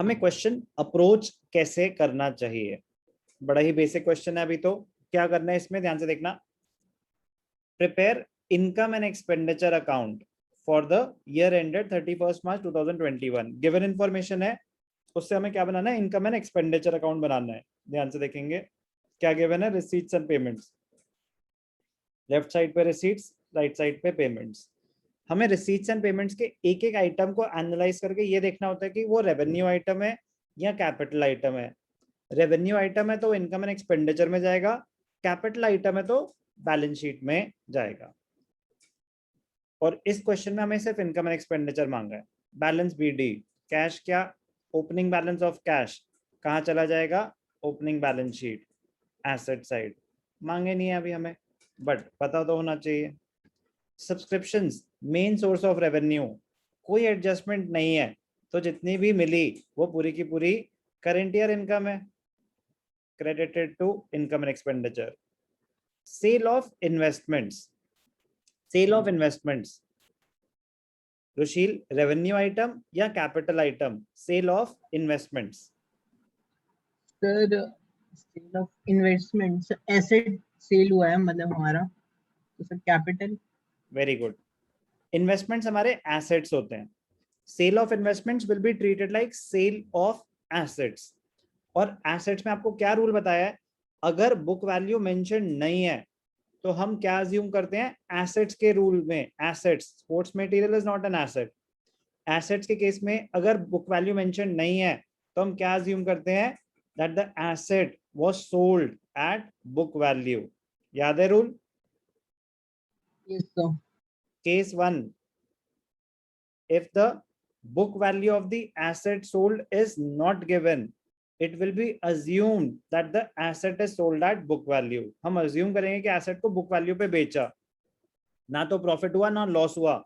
हमें question approach कैसे करना चाहिए, बड़ा ही बेसिक क्वेश्चन है। अभी तो क्या करना है इसमें, ध्यान से देखना। Prepare income and expenditure account for the year ended 31 March 2021। Given information है, उससे हमें क्या बनाना है, इनकम एंड एक्सपेंडिचर अकाउंट बनाना है। ध्यान से देखेंगे क्या गिवन है, receipts and payments. Left side पे रिसीट्स, राइट साइड पे पेमेंट्स। हमें रिसीट्स एंड पेमेंट्स के एक एक आइटम को एनालाइज करके ये देखना होता है कि वो रेवेन्यू आइटम है या कैपिटल आइटम है। रेवेन्यू आइटम है तो इनकम एंड एक्सपेंडिचर में जाएगा, कैपिटल आइटम है तो बैलेंस शीट में जाएगा। और इस क्वेश्चन में हमें सिर्फ इनकम एंड एक्सपेंडिचर मांगा है। बैलेंस बीडी, कैश क्या, ओपनिंग बैलेंस ऑफ कैश कहाँ चला जाएगा, opening balance sheet, asset side. मांगे नहीं है अभी हमें, बट पता तो होना चाहिए। Subscriptions, main source of revenue, कोई एडजस्टमेंट नहीं है तो जितनी भी मिली वो पूरी की पूरी करंट ईयर इनकम है, credited to income and expenditure. Sale of investments, sale of investments Rushil revenue item या capital item, sale of investments. Sir sale of investments, asset sale हुआ है मतलब हमारा, तो sir capital. Very good. Investments हमारे assets होते हैं। Sale of investments will be treated like sale of assets. और एसेट्स में आपको क्या रूल बताया है, अगर बुक वैल्यू मेंशन नहीं है तो हम क्या अज्यूम करते हैं, एसेट्स के रूल में। Assets, sports material is not an asset. Assets के केस में अगर बुक वैल्यू मेंशन नहीं है तो हम क्या अज्यूम करते हैं, that the asset was sold at book value. याद है rule? Yes sir. Case 1, if the book value of the asset sold is not given, it will be assumed that the asset is sold at book value. हम assume करेंगे कि asset को book value पे बेचा, ना तो profit हुआ ना loss हुआ,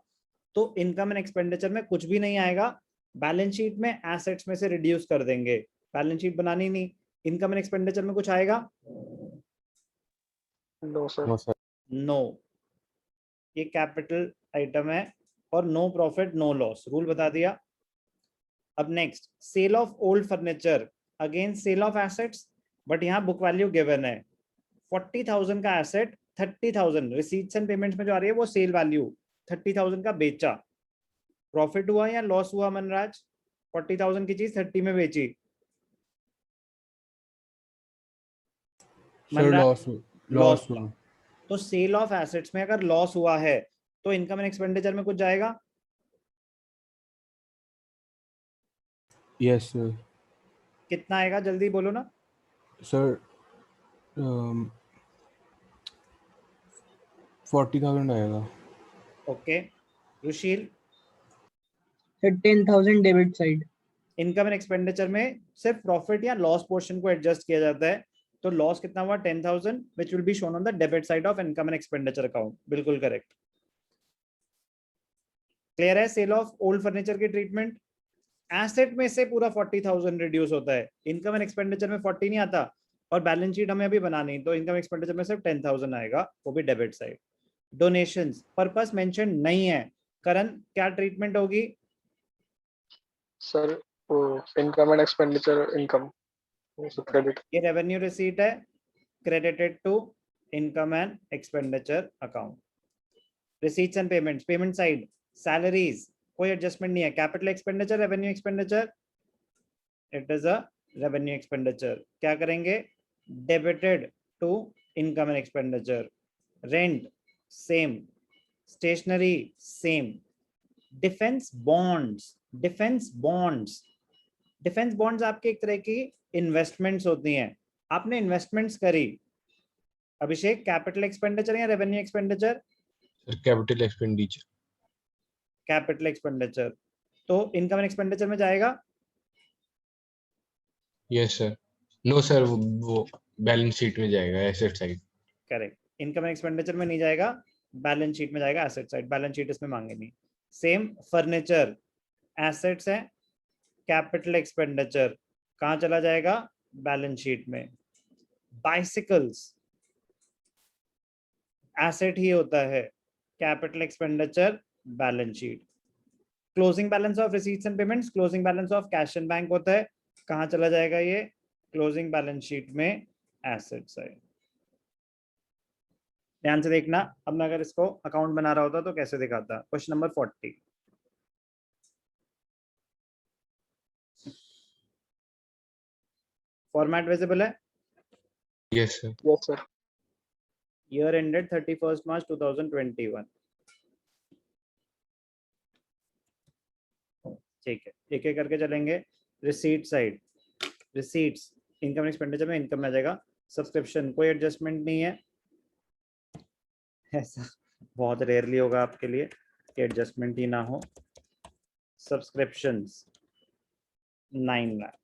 तो इनकम एंड एक्सपेंडिचर में कुछ भी नहीं आएगा। बैलेंस शीट में एसेट्स में से रिड्यूस कर देंगे, बैलेंस शीट बनानी नहीं। इनकम एंड एक्सपेंडिचर में कुछ आएगा? No sir. नो। ये कैपिटल आइटम है और no profit no loss, rule बता दिया। अब next, sale of old furniture, again sale of assets, but यहाँ बुक वैल्यू गिवन है 40,000 का एसेट, 30,000 रिसीट्स एंड पेमेंट्स में जो आ रही है वो सेल वैल्यू 30,000 का बेचा। प्रॉफिट हुआ या लॉस हुआ मनराज? 40,000 की चीज 30 में बेची। लॉस हुआ। तो सेल ऑफ एसेट्स में अगर लॉस हुआ है तो इनकम एंड एक्सपेंडिचर में कुछ जाएगा? Yes sir. कितना आएगा जल्दी बोलो ना सर। 40,000 आएगा। Okay Rushil? Sir 10,000 debit side. Income and expenditure में सिर्फ प्रॉफिट या लॉस पोर्शन को एडजस्ट किया जाता है, तो लॉस कितना हुआ 10,000 which will be shown on the debit side of income and expenditure account. बिल्कुल करेक्ट। क्लियर है? सेल ऑफ ओल्ड फर्नीचर की ट्रीटमेंट, एसेट में से पूरा 40,000 रिड्यूस होता है, इनकम एंड एक्सपेंडिचर में 40 नहीं आता, और बैलेंस शीट हमें अभी बनानी, तो इनकम एक्सपेंडिचर में सिर्फ 10,000 आएगा, वो भी debit side. Donations, purpose mention नहीं है, करण क्या ट्रीटमेंट होगी? Sir income and expenditure income credit. ये रेवेन्यू रिसीट है, credited to income and expenditure account. Receipts and payments, payment side salaries, कोई एडजस्टमेंट नहीं है, capital expenditure revenue expenditure, it is a revenue expenditure. क्या करेंगे, debited to income and expenditure. Rent same, stationery same. Defence bonds, defence bonds, defence bonds आपके एक तरह की investments होती हैं। आपने इन्वेस्टमेंट्स करी, अभिषेक कैपिटल एक्सपेंडिचर या revenue expenditure? Capital expenditure. Capital expenditure, तो इनकम एंड एक्सपेंडिचर में जाएगा? Yes sir. नो सर, वो बैलेंस शीट में जाएगा, asset side. Correct, income and expenditure में नहीं जाएगा, बैलेंस शीट में जाएगा, एसेट साइड। बैलेंस शीट इसमें मांगे नहीं। सेम फर्नीचर एसेट्स है, कैपिटल एक्सपेंडिचर कहाँ चला जाएगा, बैलेंस शीट में। बाइसिकल्स एसेट ही होता है, capital expenditure balance sheet. Closing balance of receipts and payments, closing balance of cash and bank होता है, कहाँ चला जाएगा ये, क्लोजिंग बैलेंस शीट में एसेट साइड। ध्यान से देखना, अब मैं अगर इसको अकाउंट बना रहा होता तो कैसे दिखाता। क्वेश्चन नंबर 40, फॉर्मेट विजिबल है? Yes sir. Yes, sir. Year ended 31 मार्च 2021। ठीक है, एक एक करके चलेंगे। Receipt side, receipts income expenditure में इनकम आ जाएगा। सब्सक्रिप्शन कोई एडजस्टमेंट नहीं है, ऐसा बहुत रेयरली होगा आपके लिए कि एडजस्टमेंट ही ना हो। सब्सक्रिप्शंस 9 लाख,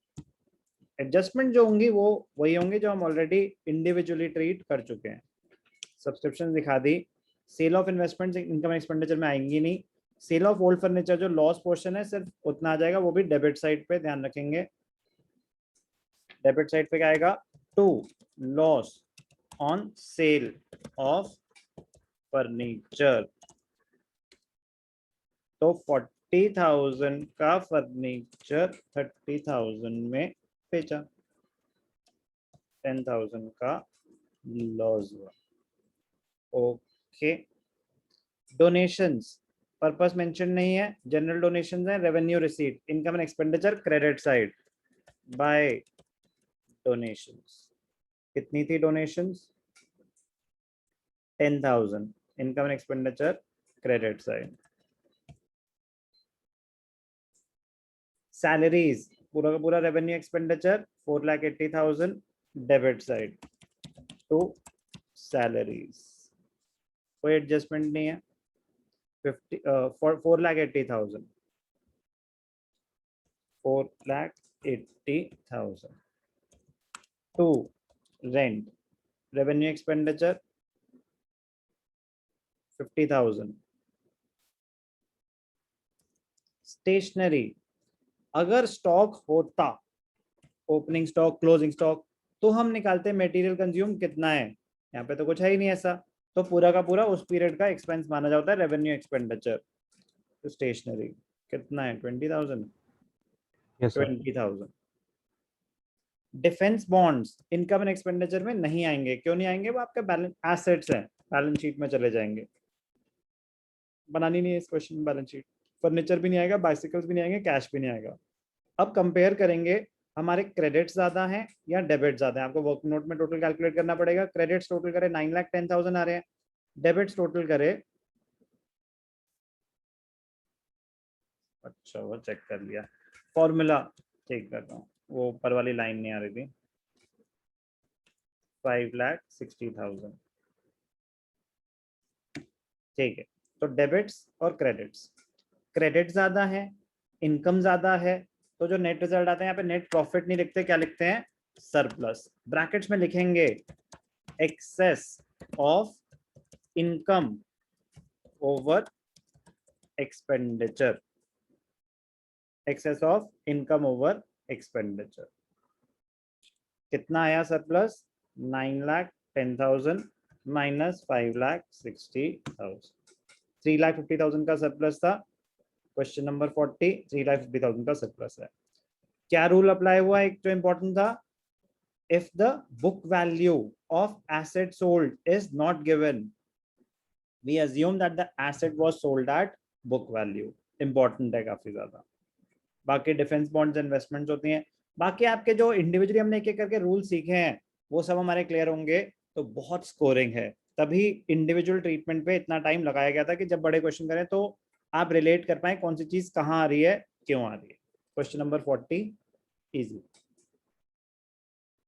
एडजस्टमेंट जो होंगी वो वही होंगे जो हम ऑलरेडी इंडिविजुअली ट्रीट कर चुके हैं। सब्सक्रिप्शन दिखा दी। Sale of investments income expenditure में आएंगी नहीं। सेल ऑफ ओल्ड फर्नीचर जो लॉस पोर्शन है सिर्फ उतना आ जाएगा, वो भी डेबिट साइड पे, ध्यान रखेंगे डेबिट साइड पे क्या आएगा, to loss on sale of furniture. तो 40,000 का फर्नीचर 30,000 में बेचा, 10,000 का लॉस हुआ। ओके, डोनेशंस पर्पस मेंशन नहीं है, जनरल डोनेशंस है। Revenue receipt income and expenditure credit side by donations. कितनी थी donations, 10,000, income and expenditure credit side. Salaries पूरा का पूरा revenue expenditure 4,80,000 debit side to salaries, कोई एडजस्टमेंट नहीं है। 4,80,000 4,80,000 to rent, revenue expenditure 50,000। Stationery, अगर स्टॉक होता, ओपनिंग स्टॉक क्लोजिंग स्टॉक, तो हम निकालते मटेरियल कंज्यूम कितना है। यहाँ पे तो कुछ है ही नहीं ऐसा, तो पूरा का पूरा उस पीरियड का एक्सपेंस माना जाता है रेवेन्यू एक्सपेंडिचर। तो स्टेशनरी कितना है, 20,000। Yes sir. 20,000। Defence bonds income and expenditure में नहीं आएंगे, क्यों नहीं आएंगे, वो आपके बैलेंस एसेट्स हैं, बैलेंस शीट में चले जाएंगे। बनानी नहीं है इस क्वेश्चन में बैलेंस शीट। फर्नीचर भी नहीं आएगा, बाइसिकल्स भी नहीं आएंगे, कैश भी नहीं आएगा। अब कंपेयर करेंगे हमारे क्रेडिट ज्यादा हैं या डेबिट ज्यादा है। आपको वर्क नोट में टोटल कैलकुलेट करना पड़ेगा। क्रेडिट्स टोटल करे 9,10,000 आ रहे हैं, डेबिट्स टोटल करे, अच्छा वो चेक कर लिया, फॉर्मूला चेक कर रहा हूँ, वो ऊपर वाली लाइन नहीं आ रही थी। 5,60,000, ठीक है। तो डेबिट्स और क्रेडिट्स, क्रेडिट ज्यादा है, इनकम ज्यादा है, तो जो नेट रिजल्ट आता है यहाँ पे नेट प्रॉफिट नहीं लिखते, क्या लिखते हैं, सरप्लस। ब्रैकेट्स में लिखेंगे excess of income over expenditure, excess of income over expenditure. कितना आया सरप्लस, 9,10,000 माइनस 5,60,000, 3,50,000 का सरप्लस था। क्वेश्चन नंबर 40 3,50,000 का सरप्लस है। क्या रूल अप्लाई हुआ, एक जो इंपॉर्टेंट था, if the book value of asset sold is not given, we assume that the asset was sold at book value. Important है काफी ज्यादा। बाकी डिफेंस बॉन्ड्स इन्वेस्टमेंट्स होती हैं। बाकी आपके जो इंडिविजुअली हमने एक एक करके रूल सीखे हैं वो सब हमारे क्लियर होंगे, तो बहुत स्कोरिंग है। तभी इंडिविजुअल ट्रीटमेंट पे इतना टाइम लगाया गया था कि जब बड़े क्वेश्चन करें तो आप रिलेट कर पाए कौन सी चीज कहाँ आ रही है, क्यों आ रही है। Question number 40 easy.